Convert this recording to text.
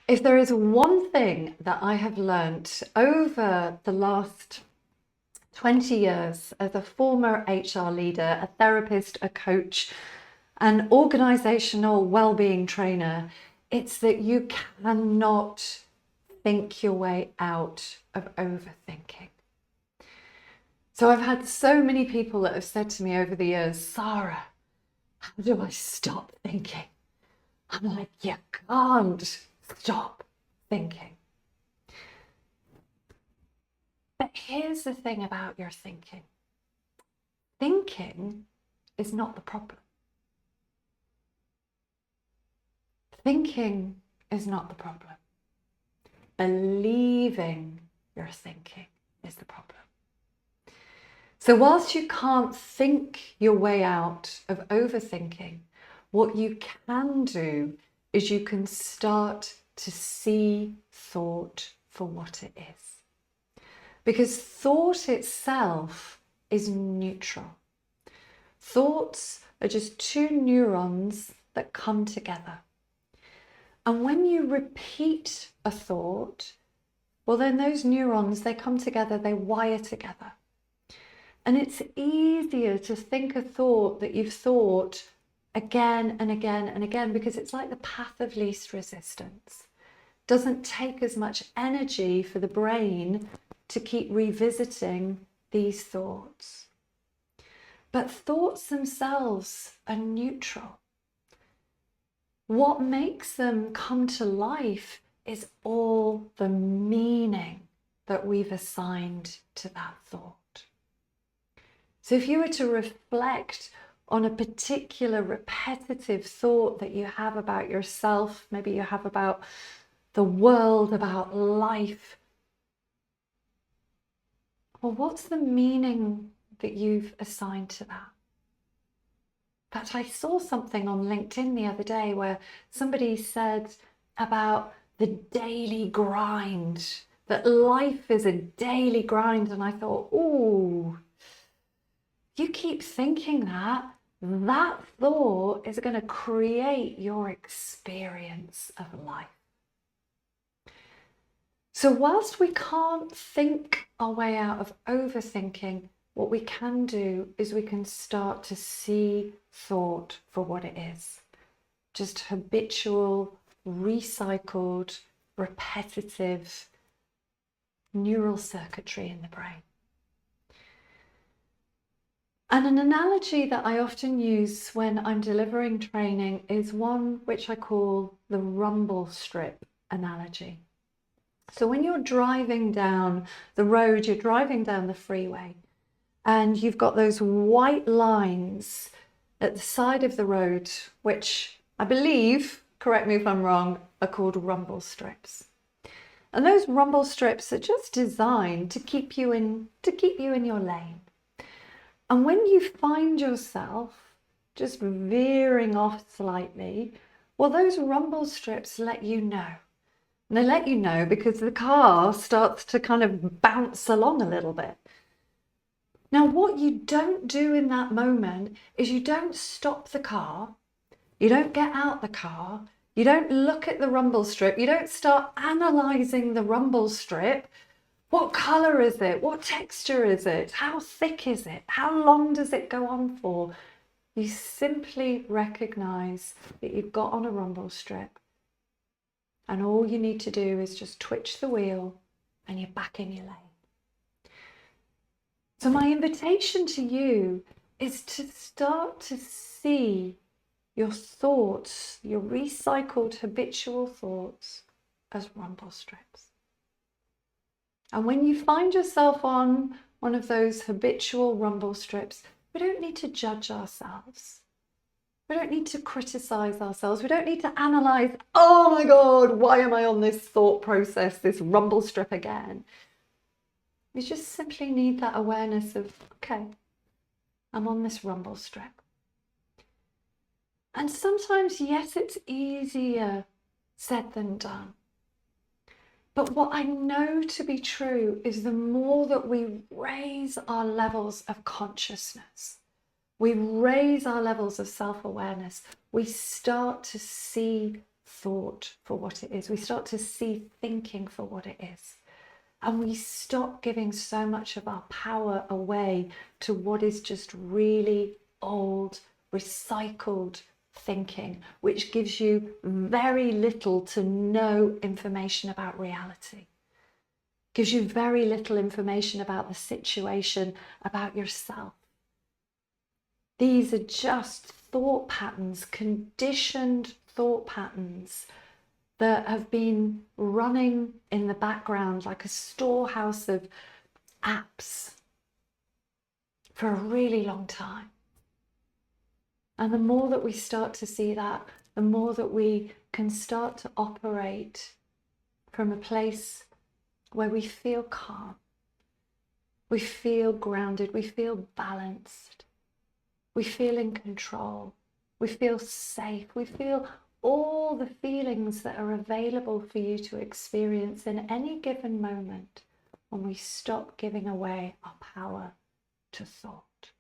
If there is one thing that I have learnt over the last 20 years as a former HR leader, a therapist, a coach, an organizational well-being trainer, it's that you cannot think your way out of overthinking. So I've had so many people that have said to me over the years, Sara, how do I stop thinking? I'm like, you can't stop thinking. But here's the thing about your thinking. Thinking is not the problem. Thinking is not the problem. Believing you're thinking is the problem. So whilst you can't think your way out of overthinking, what you can do is you can start to see thought for what it is. Because thought itself is neutral. Thoughts are just two neurons that come together. And when you repeat a thought, well, then those neurons, they come together, they wire together. And it's easier to think a thought that you've thought again and again and again, because it's like the path of least resistance. It doesn't take as much energy for the brain to keep revisiting these thoughts. But thoughts themselves are neutral. What makes them come to life is all the meaning that we've assigned to that thought. So if you were to reflect on a particular repetitive thought that you have about yourself, maybe you have about the world, about life, well, what's the meaning that you've assigned to that? In fact, I saw something on LinkedIn the other day where somebody said about the daily grind, that life is a daily grind. And I thought, ooh, you keep thinking that thought is going to create your experience of life. So whilst we can't think our way out of overthinking, what we can do is we can start to see thought for what it is. Just habitual, recycled, repetitive neural circuitry in the brain. And an analogy that I often use when I'm delivering training is one which I call the rumble strip analogy. So when you're driving down the road, you're driving down the freeway, and you've got those white lines at the side of the road, which I believe, correct me if I'm wrong, are called rumble strips. And those rumble strips are just designed to keep you in your lane. And when you find yourself just veering off slightly, well, those rumble strips let you know. And they let you know because the car starts to kind of bounce along a little bit. Now, what you don't do in that moment is you don't stop the car, you don't get out the car, you don't look at the rumble strip, you don't start analysing the rumble strip. What colour is it? What texture is it? How thick is it? How long does it go on for? You simply recognise that you've got on a rumble strip, and all you need to do is just twitch the wheel and you're back in your lane. So my invitation to you is to start to see your thoughts, your recycled habitual thoughts, as rumble strips. And when you find yourself on one of those habitual rumble strips, we don't need to judge ourselves. We don't need to criticize ourselves. We don't need to analyze, oh my God, why am I on this thought process, this rumble strip again? We just simply need that awareness of, okay, I'm on this rumble strip. And sometimes, yes, it's easier said than done. But what I know to be true is the more that we raise our levels of consciousness, we raise our levels of self-awareness, we start to see thought for what it is. We start to see thinking for what it is. And we stop giving so much of our power away to what is just really old, recycled thinking, which gives you very little to no information about reality. Gives you very little information about the situation, about yourself. These are just thought patterns, conditioned thought patterns that have been running in the background like a storehouse of apps for a really long time. And the more that we start to see that, the more that we can start to operate from a place where we feel calm, we feel grounded, we feel balanced, we feel in control, we feel safe, we feel all the feelings that are available for you to experience in any given moment when we stop giving away our power to thought.